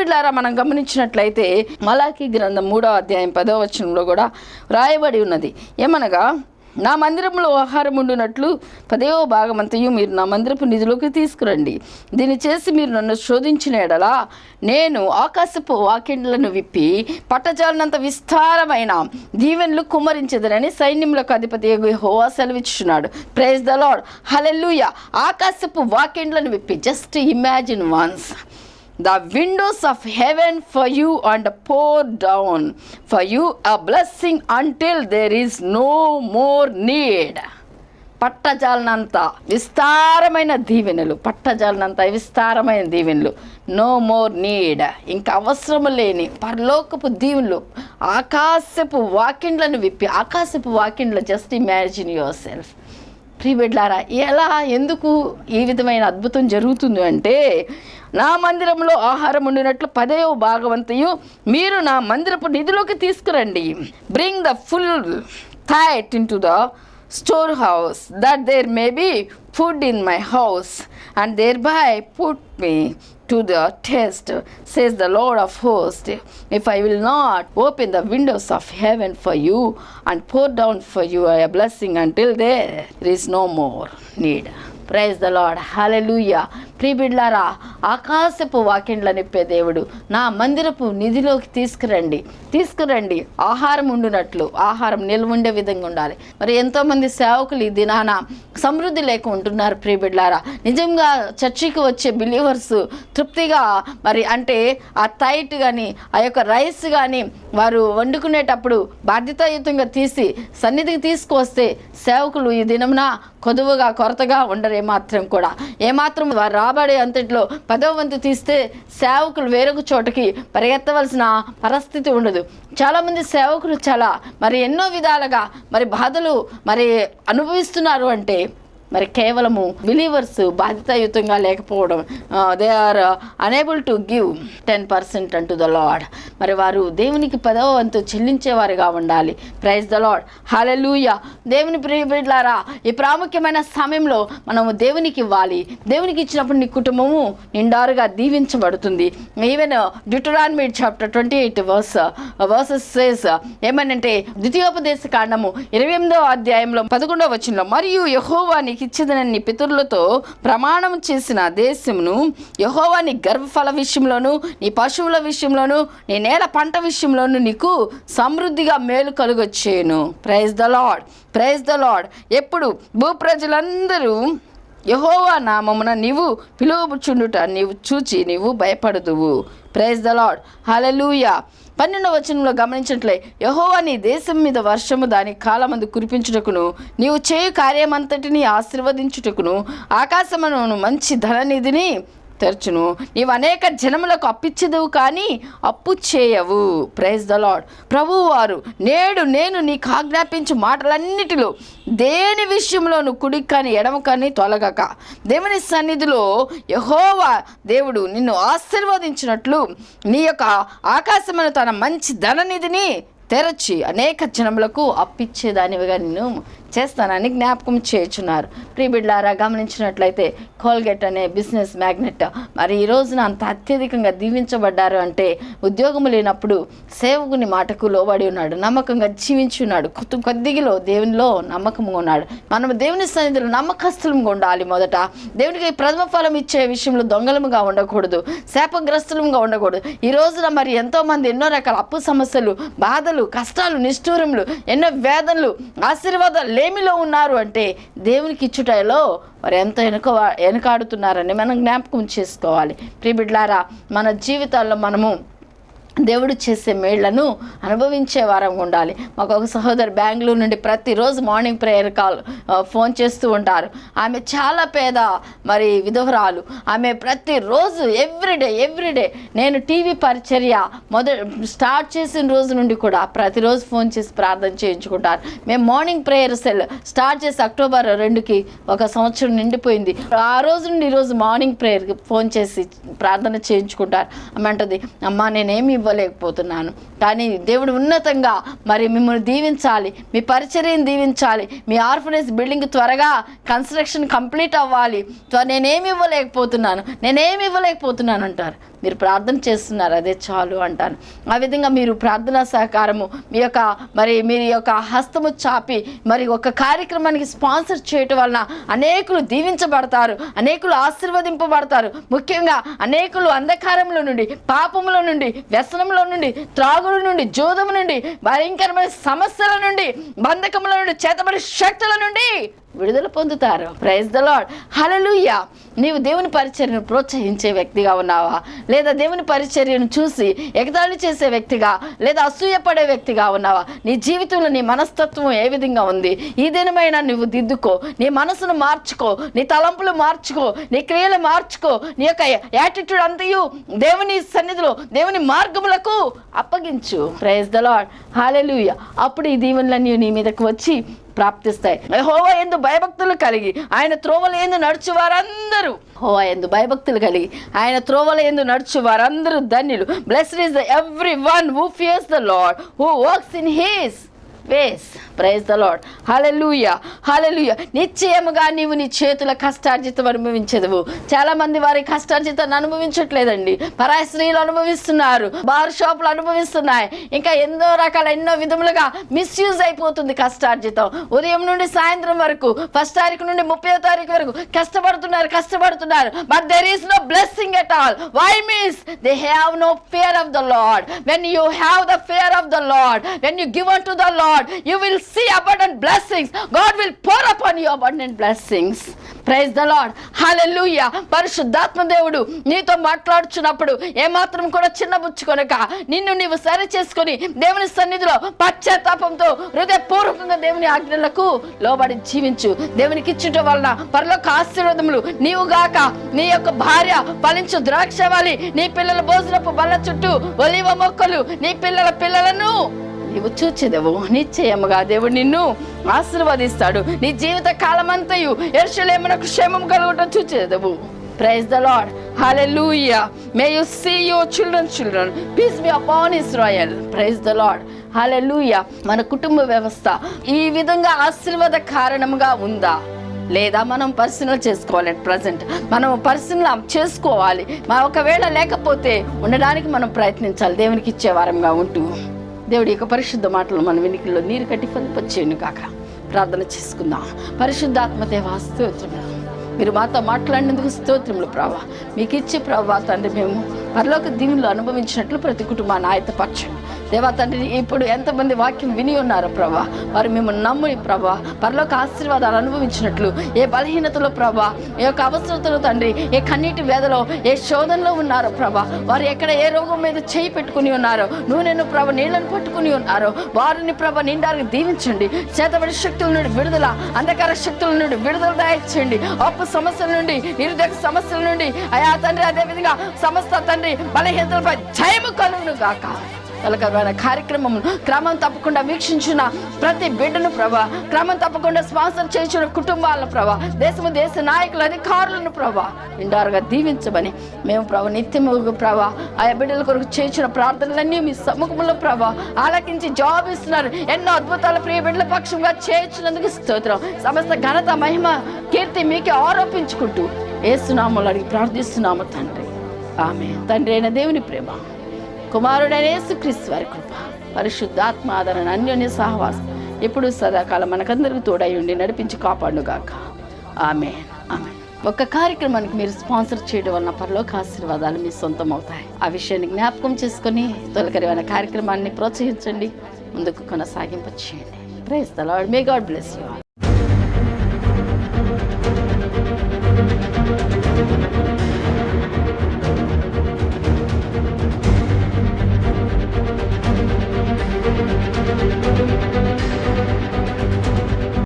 ప్రియబిడ్డలారా, మనం గమనించినట్లయితే మలాకీ గ్రంథం 3వ అధ్యాయం 10వ వచనంలో కూడా రాయబడి ఉన్నది. ఏమనగా, నా మందిరంలో ఆహారం ఉండునట్లు 10వ భాగమంతయు మీరు నా మందిరపు నిధిలోకి తీసుకురండి. దీన్ని చేసి మీరు నన్ను శోధించిన ఎడలా నేను ఆకాశపు వాకిండ్లను విప్పి పట్టజాలనంత విస్తారమైన దీవెనలు కుమ్మరించెదనని సైన్యములకు అధిపతి యెహోవా సెలవిచ్చుచున్నాడు. ప్రైజ్ ద లార్డ్, హల్లెలూయా. ఆకాశపు వాకిండ్లను విప్పి, just imagine once the windows of heaven for you and pour down for you a blessing until there is no more need. పట్టజాలనంత విస్తారమైన దీవెనలు, నో మోర్ నీడ్, ఇంకా అవసరము లేని పరలోకపు దీవెనలు, ఆకాశపు వాకిండ్లను విప్పి, ఆకాశపు వాకిండ్లు, జస్ట్ ఇమాజిన్ యువర్ సెల్ఫ్. ప్రియబిడ్డలారా, ఎందుకు ఈ విధమైన అద్భుతం జరుగుతుంది అంటే, నా మందిరంలో ఆహారం ఉండినట్లు 10వ భాగవంతయు మీరు నా మందిరపు నిధిలోకి తీసుకురండి. Bring the full tithe into the storehouse, that there may be food in my house, and thereby put me to the test, says the Lord of hosts, if I will not open the windows of heaven for you and pour down for you a blessing until there is no more need. Praise the Lord, hallelujah. ప్రియబిడ్డలారా, ఆకాశపు వాకిండ్ల నిప్పే దేవుడు నా మందిరపు నిధిలోకి తీసుకురండి. ఆహారం ఉండునట్లు, ఆహారం నిల్వ ఉండే విధంగా ఉండాలి. మరి ఎంతోమంది సేవకులు ఈ దినాన సమృద్ధి లేక ఉంటున్నారు. ప్రియబిడ్డలారా, నిజంగా చర్చికి వచ్చే బిలీవర్స్ తృప్తిగా, మరి అంటే ఆ టైట్ కానీ ఆ యొక్క రైస్ కానీ వారు వండుకునేటప్పుడు బాధ్యతాయుతంగా తీసి సన్నిధికి తీసుకువస్తే సేవకులు ఈ దినమున కొరతగా ఉండరు. ఏమాత్రం వారు రాబడే అంతట్లో 10వ వంతు తీస్తే సేవకులు వేరొక చోటకి పరిగెత్తవలసిన పరిస్థితి ఉండదు. చాలామంది సేవకులు మరి ఎన్నో విధాలుగా మరి బాధలు మరి అనుభవిస్తున్నారు. అంటే మరి కేవలము బిలీవర్స్ బాధ్యతాయుతంగా లేకపోవడం, they are unable to give 10% unto the Lord. మరి వారు దేవునికి 10వ వంతు చెల్లించేవారుగా ఉండాలి. Praise the Lord, hallelujah. దేవుని ప్రియబిడ్డలారా, ఈ ప్రాముఖ్యమైన సమయంలో మనము దేవునికి ఇవ్వాలి. దేవునికి ఇచ్చినప్పుడు నీ కుటుంబము నిండారుగా దీవించబడుతుంది. Even Deuteronomy chapter 28 verses says ఏమనంటే, ద్వితీయోపదేశ కాండము 28వ అధ్యాయంలో 11వ వచనంలో, మరియు యెహోవా ఇచ్చేదనని నీ పితరులతో ప్రమాణం చేసిన దేశమును యెహోవా నీ గర్భఫల విషయంలోను, నీ పశువుల విషయంలోను, నీ నేల పంట విషయంలోను నీకు సమృద్ధిగా మేలు కలుగొచ్చేను. Praise the Lord, praise the Lord. ఎప్పుడు భూప్రజలందరూ యెహోవా నామమున నీవు పిలువబుచుండుట నీవు చూచి నీవు భయపడదువు. Praise the Lord, hallelujah. 12వ వచనంలో గమనించినట్లే, యెహోవా నీ దేశం మీద వర్షము దాని కాలమందు కురిపించుటకును, నీవు చేయు కార్యమంతటిని ఆశీర్వదించుటకును ఆకాశమును మంచి ధననిధిని తెరచును. నీవు అనేక జనములకు అప్పిచ్చేదవు కానీ అప్పు చేయవు. Praise the Lord. ప్రభువు వారు నేడు నేను నీకు ఆజ్ఞాపించు మాటలన్నిటిలో దేని విషయంలోను కుడి కానీ ఎడమ కానీ తొలగక, దేవుని సన్నిధిలో యెహోవా దేవుడు నిన్ను ఆశీర్వదించినట్లు నీ యొక్క ఆకాశమును తన మంచి ధననిధిని తెరచి అనేక జనములకు అప్పిచ్చేదానివిగా నిన్ను చేస్తానని జ్ఞాపకం చేయుచున్నారు. ప్రియబిడ్డలారా, గమనించినట్లయితే కోల్గేట్ అనే బిజినెస్ మ్యాగ్నెట్ మరి ఈ రోజున అంత అత్యధికంగా దీవించబడ్డారు అంటే ఉద్యోగము లేనప్పుడు సేవకుని మాటకు లోబడి ఉన్నాడు, నమ్మకంగా జీవించున్నాడు, కొద్దిగిలో దేవునిలో నమ్మకంగా ఉన్నాడు. మనం దేవుని సన్నిధిలో నమ్మకస్తులంగా ఉండాలి. మొదట దేవునికి ప్రథమ ఫలం ఇచ్చే విషయంలో దొంగలముగా ఉండకూడదు, శాపగ్రస్తులంగా ఉండకూడదు. ఈ రోజున మరి ఎంతోమంది ఎన్నో రకాల అప్పు సమస్యలు, బాధలు, కష్టాలు, నిష్ఠూరములు, ఎన్నో వేదనలు, ఆశీర్వాదాలు లేమిలో ఉన్నారు. అంటే దేవునికి ఇచ్చుటలో వారు ఎంతో వెనకాడుతున్నారని మనం జ్ఞాపకం చేసుకోవాలి. ప్రియబిడ్డలారా, మన జీవితాల్లో మనము దేవుడు చేసే మేళ్లను అనుభవించే వారం ఉండాలి. మాకు ఒక సహోదరు బెంగళూరు నుండి ప్రతిరోజు మార్నింగ్ ప్రేయర్ ఫోన్ చేస్తూ ఉంటారు. ఆమె చాలా పేద మరి విధవరాలు. ఆమె ప్రతిరోజు ఎవ్రీడే నేను టీవీ పరిచర్య స్టార్ట్ చేసిన రోజు నుండి కూడా ప్రతిరోజు ఫోన్ చేసి ప్రార్థన చేయించుకుంటారు. మేము మార్నింగ్ ప్రేయర్ సెల్ స్టార్ట్ చేసి అక్టోబర్ 2కి 1 సంవత్సరం నిండిపోయింది. ఆ రోజు నుండి ఈరోజు మార్నింగ్ ప్రేయర్కి ఫోన్ చేసి ప్రార్థన చేయించుకుంటారు. ఆమె అంటది, అమ్మా నేనేమి ఇవ్వలేకపోతున్నాను, కానీ దేవుడు ఉన్నతంగా మరి మిమ్మల్ని దీవించాలి, మీ పరిచర్యను దీవించాలి, మీ ఆర్ఫనేజ్ బిల్డింగ్ త్వరగా కన్స్ట్రక్షన్ కంప్లీట్ అవ్వాలి, నేనేమి ఇవ్వలేకపోతున్నాను అంటారు. మీరు ప్రార్థన చేస్తున్నారు, అదే చాలు అంటాను. ఆ విధంగా మీరు ప్రార్థనా సహకారము మీ యొక్క హస్తము చాపి మరి ఒక కార్యక్రమానికి స్పాన్సర్ చేయటం వలన అనేకులు దీవించబడతారు, అనేకులు ఆశీర్వదింపబడతారు. ముఖ్యంగా అనేకులు అంధకారంలో నుండి, పాపములో నుండి, వ్యసనంలో నుండి, త్రాగుడు నుండి, జోదము నుండి, భయంకరమైన సమస్యల నుండి, బంధకముల నుండి, చేతబడి శక్తుల నుండి విడుదల పొందుతారు. Praise the Lord. హల్లెలూయా. నీవు దేవుని పరిచర్యను ప్రోత్సహించే వ్యక్తిగా ఉన్నావా, లేదా దేవుని పరిచర్యను చూసి ఎగతాళి చేసే వ్యక్తిగా, లేదా అసూయపడే వ్యక్తిగా ఉన్నావా? నీ జీవితంలో నీ మనస్తత్వం ఏ విధంగా ఉంది? ఈ దినమైనా నువ్వు దిద్దుకో, నీ మనసును మార్చుకో, నీ తలంపులు మార్చుకో, నీ క్రియలు మార్చుకో, నీ యొక్క యాటిట్యూడ్ అంతయు దేవుని సన్నిధిలో, దేవుని మార్గములకు అప్పగించు. Praise the Lord. హల్లెలూయా. అప్పుడు ఈ దీవెనలన్నీ నీ మీదకు వచ్చి ప్రాప్తిస్తాయి. యెహోవా యందు భయభక్తులు కలిగి ఆయన త్రోవల యందు నడుచు వారందరూ, యెహోవా యందు భయభక్తులు కలిగి ఆయన త్రోవల యందు నడుచు వారందరూ ధన్యులు. Blessed is every one who fears the Lord, who works in his ways. Praise the Lord. Hallelujah. Hallelujah. నిశ్చయముగా నీవు నీ చేతుల కష్టార్జితం అనుభవించదువు. చాలా మంది వారి కష్టార్జితాన్ని అనుభవించట్లేదండి. పరాయి స్త్రీలు అనుభవిస్తున్నారు, బార్ షాపులు అనుభవిస్తున్నాయి, ఇంకా ఎన్నో విధములుగా మిస్యూజ్ అయిపోతుంది కష్టార్జితం. ఉదయం నుండి సాయంత్రం వరకు, 1వ తారీఖు నుండి 30వ తారీఖు వరకు కష్టపడుతున్నారు. But there is no blessing at all. Why means they have no fear of the Lord. When you have the fear of the Lord, when you give unto the Lord, you will see abundant blessings. God will pour upon you abundant blessings. Praise the Lord. Hallelujah. పరిశుద్ధాత్మ దేవుడు నీతో మాట్లాడుచున్నప్పుడు ఏమాత్రం కూడా చిన్నబుచ్చుకొనక నిన్ను నీవు సరి చేసుకొని దేవుని సన్నిధిలో పశ్చాత్తాపంతో హృదయపూర్వకంగా దేవుని ఆజ్ఞలకు లోబడి జీవించు. దేవునికి ఇచ్చుట వలన పరలోక ఆశీర్వాదములు నీవు గాక, నీ యొక్క భార్య ఫలించు ద్రాక్షవల్లి, నీ పిల్లల భోజనపు బల్ల చుట్టూ ఒలీవ మొక్కలు, నీ పిల్లలను నీవు చూచెదవు. నిశ్చయముగా దేవుడు నిన్ను ఆశీర్వదిస్తాడు. నీ జీవిత కాలమంతయు యెరూషలేమునకు క్షేమం కలుగుటం చూచెదవు. Praise the Lord. Hallelujah. May you see your children. Peace be upon Israel. Praise the Lord. Hallelujah. మన కుటుంబ వ్యవస్థ ఈ విధంగా ఆశీర్వాద కారణంగా ఉందా లేదా మనం పరిశీలన చేసుకోవాలి. ప్రజెంట్ మనం పరిశీలన చేసుకోవాలి. ఒకవేళ లేకపోతే ఉండడానికి మనం ప్రయత్నించాలి, దేవునికి ఇచ్చే వారంగా ఉంటూ. దేవుడి యొక్క పరిశుద్ధ మాటలు మన వెనుకల్లో నీరు కట్టి ఫలింపచేయును కాక. ప్రార్థన చేసుకుందాం. పరిశుద్ధాత్మ దేవా స్తోత్రములు, మీరు మాతో మాట్లాడినందుకు స్తోత్రములు ప్రభా. మీకు ఇచ్చే ప్రభా తండ్రి, మేము పరలోక దీవులు అనుభవించినట్లు ప్రతి కుటుంబాన్ని ఆయత్తపరచండి దేవా తండ్రి. ఇప్పుడు ఎంతమంది వాక్యం విని ఉన్నారో ప్రభా, వారు మిమ్మల్ని నమ్మి ప్రభా పరలోక ఆశీర్వాదాలు అనుభవించినట్లు, ఏ బలహీనతలో ప్రభా, ఏ యొక్క అవసరతలో తండ్రి, ఏ కన్నీటి వేదలో, ఏ శోధనలో ఉన్నారో ప్రభా, వారు ఎక్కడ ఏ రోగం మీద చేయి పెట్టుకుని ఉన్నారో, నూనెను ప్రభ నీళ్లను పట్టుకుని ఉన్నారో వారిని ప్రభ నిండారికి దీవించండి. చేతబడి శక్తుల నుండి విడుదల, అంధకార శక్తుల నుండి విడుదల దయచేయండి. అప్పు సమస్యల నుండి, నిరుద్యోగ సమస్యల నుండి అయా తండ్రి, అదేవిధంగా సమస్త తండ్రి బలహీనతలపై జయము కలుగును గాక. కలకమైన కార్యక్రమం క్రమం తప్పకుండా వీక్షించిన ప్రతి బిడ్డను ప్రభా, క్రమం తప్పకుండా స్పాన్సర్ చేసిన కుటుంబాలను ప్రభా, దేశ నాయకులు, అధికారులను ప్రభా నిండారుగా దీవించమని మేము ప్రభా నిత్యము ప్రభా ఆయా బిడ్డల కొరకు చేసిన ప్రార్థనలన్నీ మీ సముఖంలో ప్రభా ఆలకించి జవాబిస్తున్నారు. ఎన్నో అద్భుతాల ప్రియ బిడ్డల పక్షంగా చేయించినందుకు స్తోత్రం. సమస్త ఘనత, మహిమ, కీర్తి మీకే ఆరోపించుకుంటూ యేసునామములో అడిగి ప్రార్థిస్తున్నాము తండ్రి. ఆమేన్. తండ్రి అయిన దేవుని ప్రేమ, కుమారుడైన యేసుక్రీస్తు వారి కృప, పరిశుద్ధాత్మ ఆదరణ, అన్యోన్య సహవాసం ఎప్పుడు సదాకాలం మనకందరికీ తోడై ఉండి నడిపించి కాపాడుగాక. ఆమేన్. ఆమేన్. ఒక కార్యక్రమానికి మీరు స్పాన్సర్ చేయడం వలన పరలోక ఆశీర్వాదాలు మీ సొంతం అవుతాయి. ఆ విషయాన్ని జ్ఞాపకం చేసుకొని తొలకరివైన కార్యక్రమాన్ని ప్రోత్సహించండి, ముందుకు కొనసాగింపచేయండి. Praise the Lord. May God bless you all.